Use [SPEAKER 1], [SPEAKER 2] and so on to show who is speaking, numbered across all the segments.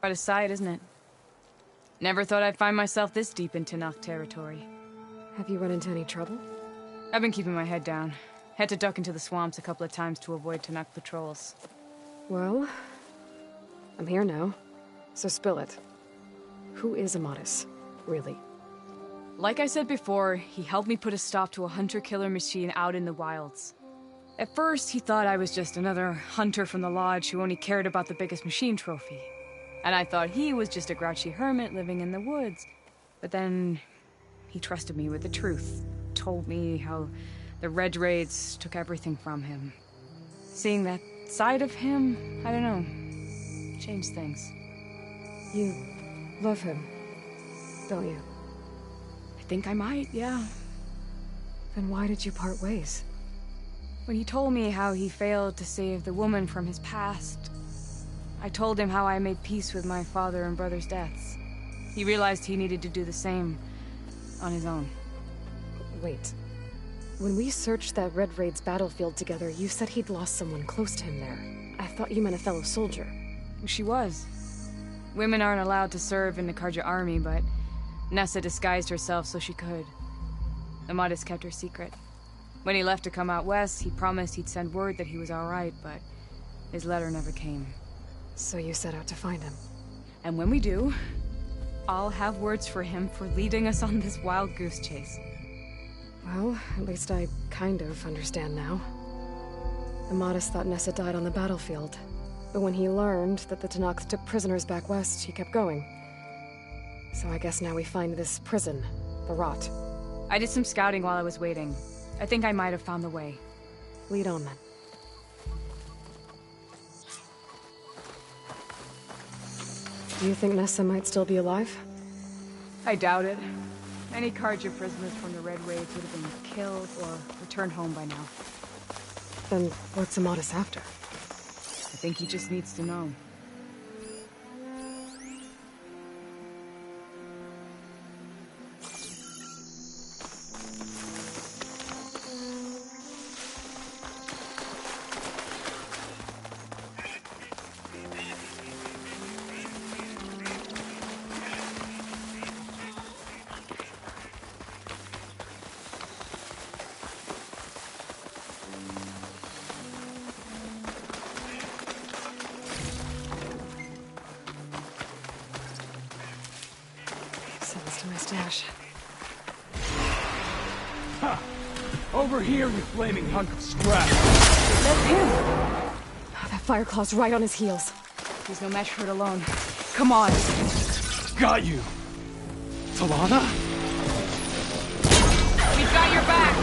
[SPEAKER 1] Quite a sight, isn't it? Never thought I'd find myself this deep in Tanakh territory.
[SPEAKER 2] Have you run into any trouble?
[SPEAKER 1] I've been keeping my head down. Had to duck into the swamps a couple of times to avoid Tanakh patrols.
[SPEAKER 2] Well, I'm here now, so spill it. Who is Amatis, really?
[SPEAKER 1] Like I said before, he helped me put a stop to a hunter-killer machine out in the wilds. At first, he thought I was just another hunter from the lodge who only cared about the biggest machine trophy. And I thought he was just a grouchy hermit living in the woods. But then, he trusted me with the truth. Told me how the Red Raids took everything from him. Seeing that side of him, I don't know, changed things.
[SPEAKER 2] You love him, don't you?
[SPEAKER 1] I think I might, yeah.
[SPEAKER 2] Then why did you part ways?
[SPEAKER 1] When he told me how he failed to save the woman from his past, I told him how I made peace with my father and brother's deaths. He realized he needed to do the same on his own.
[SPEAKER 2] Wait. When we searched that Red Raid's battlefield together, you said he'd lost someone close to him there. I thought you meant a fellow soldier.
[SPEAKER 1] She was. Women aren't allowed to serve in the Karja army, but Nessa disguised herself so she could. Amatis kept her secret. When he left to come out west, he promised he'd send word that he was alright, but his letter never came.
[SPEAKER 2] So you set out to find him?
[SPEAKER 1] And when we do, I'll have words for him for leading us on this wild goose chase.
[SPEAKER 2] Well, at least I kind of understand now. Amatis thought Nessa died on the battlefield, but when he learned that the Tanakh took prisoners back west, he kept going. So I guess now we find this prison, the Rot.
[SPEAKER 1] I did some scouting while I was waiting. I think I might have found the way.
[SPEAKER 2] Lead on, then. Do you think Nessa might still be alive?
[SPEAKER 1] I doubt it. Any Karja prisoners from the Red Raids would have been killed or returned home by now.
[SPEAKER 2] Then what's Amatis after?
[SPEAKER 1] I think he just needs to know.
[SPEAKER 2] To my stash.
[SPEAKER 3] Ha! Over here, you flaming hunk of scrap!
[SPEAKER 1] That's him!
[SPEAKER 2] Oh, that Fireclaw's right on his heels.
[SPEAKER 1] He's no match for it alone. Come on!
[SPEAKER 3] Got you! Talana?
[SPEAKER 1] We've got your back!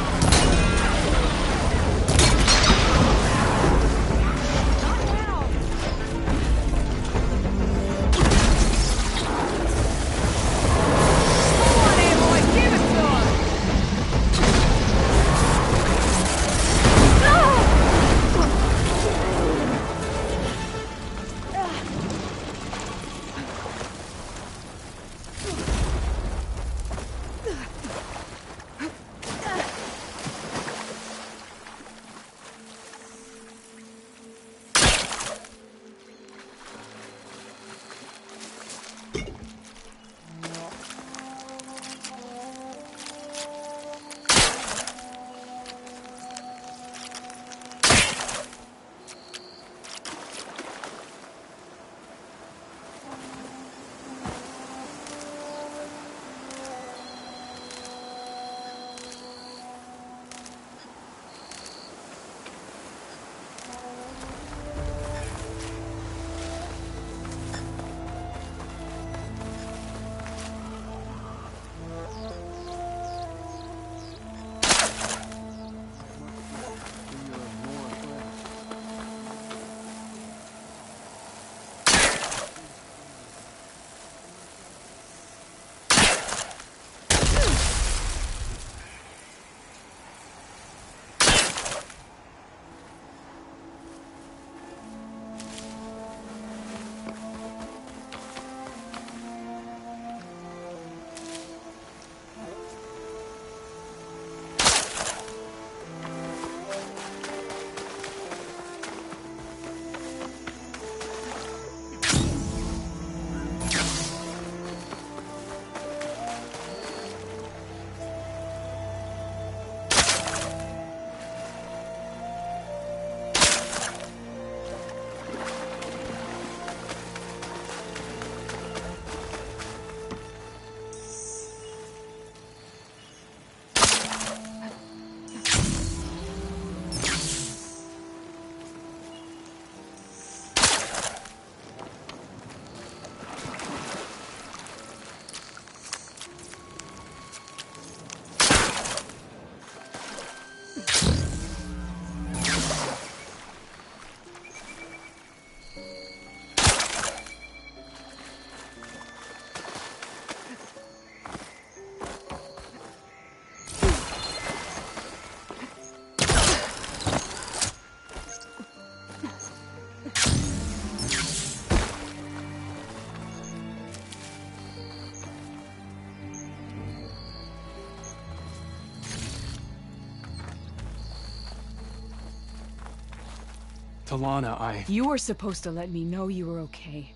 [SPEAKER 3] Talana,
[SPEAKER 1] You were supposed to let me know you were okay.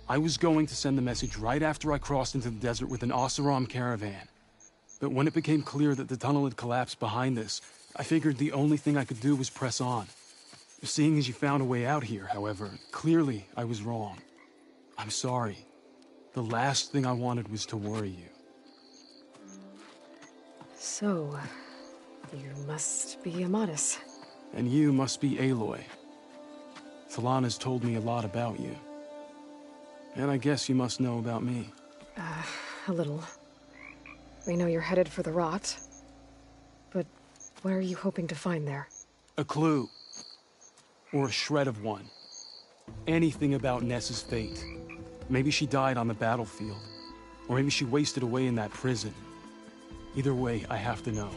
[SPEAKER 3] I was going to send the message right after I crossed into the desert with an Oseram caravan. But when it became clear that the tunnel had collapsed behind us, I figured the only thing I could do was press on. Seeing as you found a way out here, however, clearly I was wrong. I'm sorry. The last thing I wanted was to worry you.
[SPEAKER 2] So, you must be Amatis.
[SPEAKER 3] And you must be Aloy. Talana's told me a lot about you. And I guess you must know about me.
[SPEAKER 2] A little. We know you're headed for the rot. But what are you hoping to find there?
[SPEAKER 3] A clue. Or a shred of one. Anything about Nessa's fate. Maybe she died on the battlefield. Or maybe she wasted away in that prison. Either way, I have to know.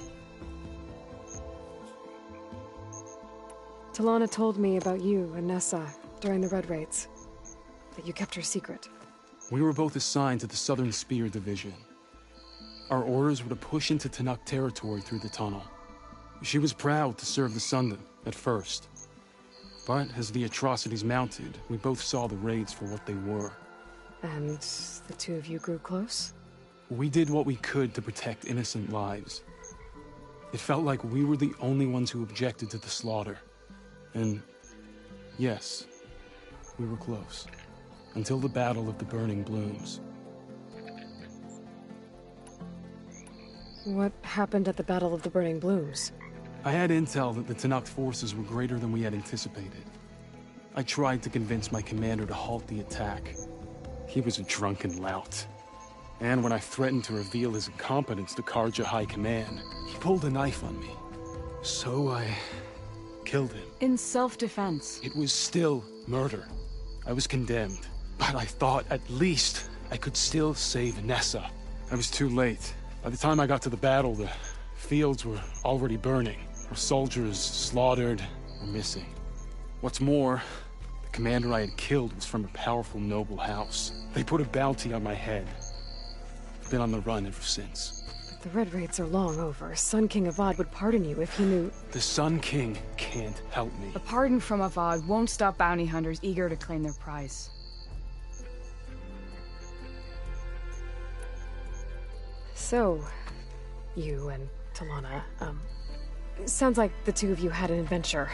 [SPEAKER 2] Talana told me about you and Nessa during the Red Raids. That you kept her secret.
[SPEAKER 3] We were both assigned to the Southern Spear Division. Our orders were to push into Tenakth territory through the tunnel. She was proud to serve the Sundom at first. But as the atrocities mounted, we both saw the raids for what they were.
[SPEAKER 2] And the two of you grew close?
[SPEAKER 3] We did what we could to protect innocent lives. It felt like we were the only ones who objected to the slaughter. And yes, we were close. Until the Battle of the Burning Blooms.
[SPEAKER 2] What happened at the Battle of the Burning Blooms?
[SPEAKER 3] I had intel that the Tenakth forces were greater than we had anticipated. I tried to convince my commander to halt the attack. He was a drunken lout. And when I threatened to reveal his incompetence to Karja High Command, he pulled a knife on me. So I killed him.
[SPEAKER 1] In self-defense.
[SPEAKER 3] It was still murder. I was condemned. But I thought at least I could still save Nessa. I was too late. By the time I got to the battle, the fields were already burning. Our soldiers slaughtered or missing. What's more, the commander I had killed was from a powerful noble house. They put a bounty on my head. I've been on the run ever since.
[SPEAKER 2] But the Red Raids are long over. Sun King Avad would pardon you if he knew...
[SPEAKER 3] The Sun King can't help me.
[SPEAKER 1] A pardon from Avad won't stop bounty hunters eager to claim their prize.
[SPEAKER 2] So, you and Talana, sounds like the two of you had an adventure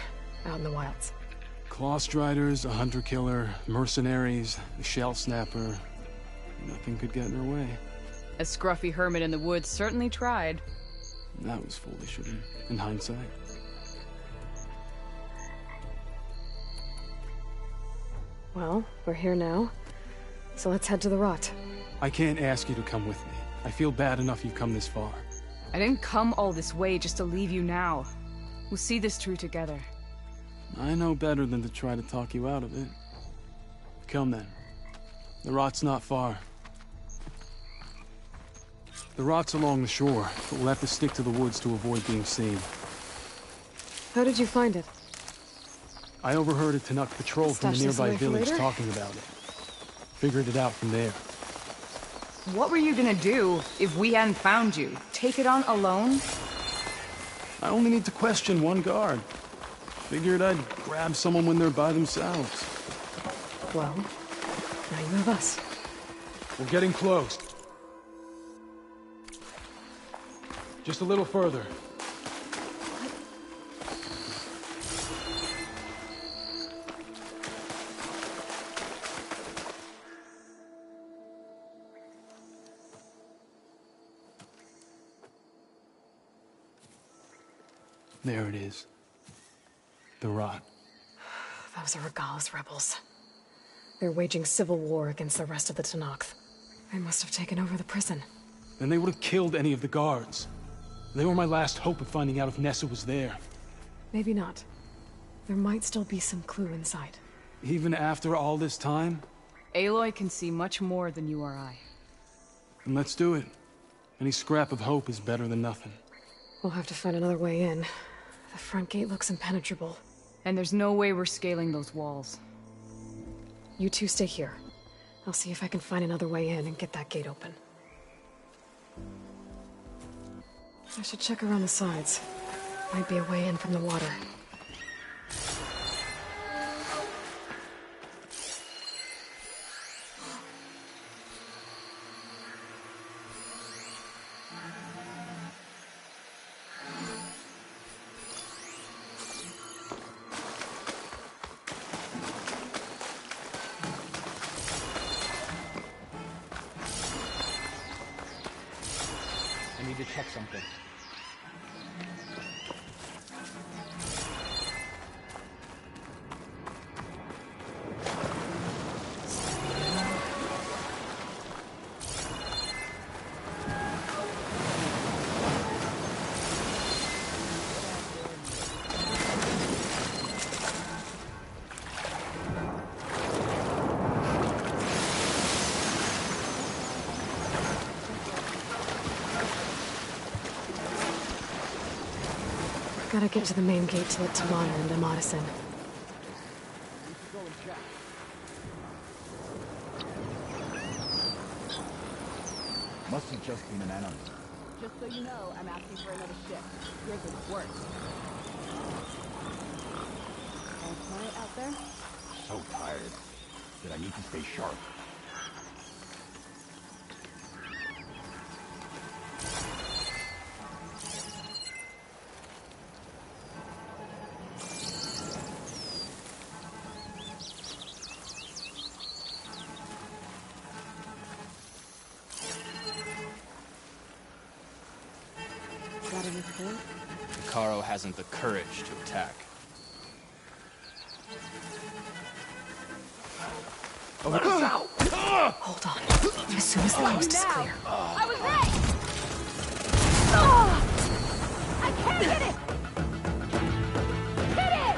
[SPEAKER 2] out in the wilds.
[SPEAKER 3] Clawstriders, a hunter-killer, mercenaries, a shell snapper. Nothing could get in her way.
[SPEAKER 1] A scruffy hermit in the woods certainly tried.
[SPEAKER 3] That was foolish of him, in hindsight.
[SPEAKER 2] Well, we're here now, so let's head to the rot.
[SPEAKER 3] I can't ask you to come with me. I feel bad enough you've come this far.
[SPEAKER 1] I didn't come all this way just to leave you now. We'll see this through together.
[SPEAKER 3] I know better than to try to talk you out of it. Come then. The rot's not far. The rot's along the shore, but we'll have to stick to the woods to avoid being seen.
[SPEAKER 2] How did you find it?
[SPEAKER 3] I overheard a Tenakth patrol from the
[SPEAKER 2] Stash this
[SPEAKER 3] nearby
[SPEAKER 2] away for
[SPEAKER 3] village
[SPEAKER 2] later?
[SPEAKER 3] talking about it. Figured it out from there.
[SPEAKER 1] What were you gonna do if we hadn't found you? Take it on alone?
[SPEAKER 3] I only need to question one guard. Figured I'd grab someone when they're by themselves.
[SPEAKER 2] Well, now you have us.
[SPEAKER 3] We're getting close. Just a little further. There it is. The rot.
[SPEAKER 2] Those are Regal's rebels. They're waging civil war against the rest of the Tenakth. They must have taken over the prison.
[SPEAKER 3] Then they would have killed any of the guards. They were my last hope of finding out if Nessa was there.
[SPEAKER 2] Maybe not. There might still be some clue inside.
[SPEAKER 3] Even after all this time?
[SPEAKER 1] Aloy can see much more than you or I.
[SPEAKER 3] Then let's do it. Any scrap of hope is better than nothing.
[SPEAKER 2] We'll have to find another way in. The front gate looks impenetrable.
[SPEAKER 1] And there's no way we're scaling those walls.
[SPEAKER 2] You two stay here. I'll see if I can find another way in and get that gate open. I should check around the sides. Might be a way in from the water.
[SPEAKER 4] to check something.
[SPEAKER 2] Gotta get to the main gate to let Tamana and Amadis in.
[SPEAKER 5] Must have just been an enemy.
[SPEAKER 6] Just so you know, I'm asking for another ship. Yours is worse. All quiet out there?
[SPEAKER 5] So tired that I need to stay sharp.
[SPEAKER 6] Got anything?
[SPEAKER 4] Karo hasn't the courage to attack.
[SPEAKER 2] Hold on. As soon as the coast is clear.
[SPEAKER 6] I was right! Oh! I can't hit it! Hit it!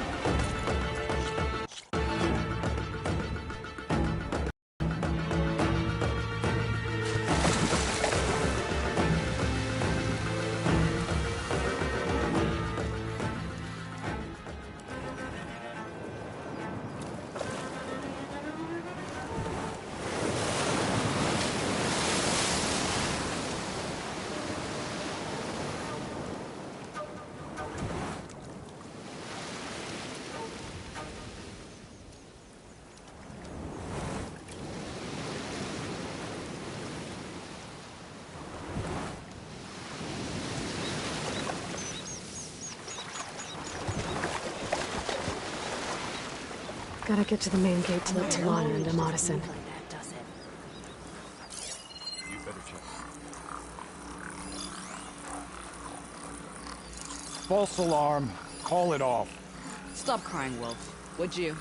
[SPEAKER 2] Gotta get to the main gate to let Tamana and Amadis in.
[SPEAKER 5] You better check. False alarm. Call it off.
[SPEAKER 6] Stop crying, Wolf. Would you?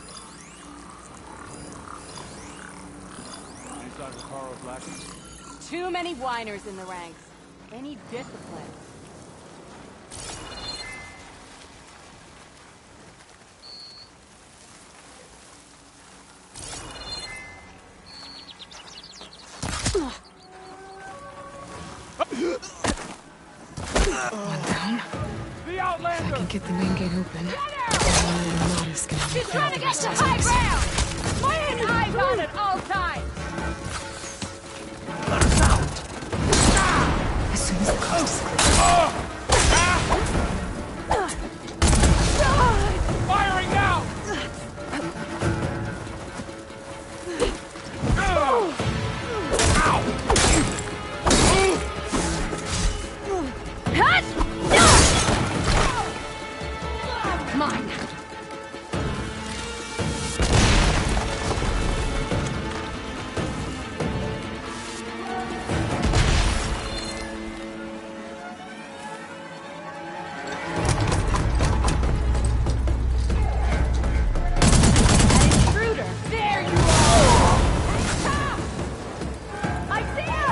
[SPEAKER 3] Any signs of Karo's lacking?
[SPEAKER 6] Too many whiners in the ranks. They need discipline.
[SPEAKER 2] One down.
[SPEAKER 3] The
[SPEAKER 2] If I
[SPEAKER 3] Outlander!
[SPEAKER 2] can get the main gate open, Tamana and Amadis can have
[SPEAKER 6] She's
[SPEAKER 2] clear
[SPEAKER 6] trying
[SPEAKER 2] out
[SPEAKER 6] to
[SPEAKER 2] the
[SPEAKER 6] get
[SPEAKER 2] rest
[SPEAKER 6] to
[SPEAKER 2] of the
[SPEAKER 6] high
[SPEAKER 2] place.
[SPEAKER 6] ground! Keep eyes on at all times!
[SPEAKER 2] As soon as the coast is clear.
[SPEAKER 3] Firing now!
[SPEAKER 6] Mine! Intruder! There you are! Stop! I see him!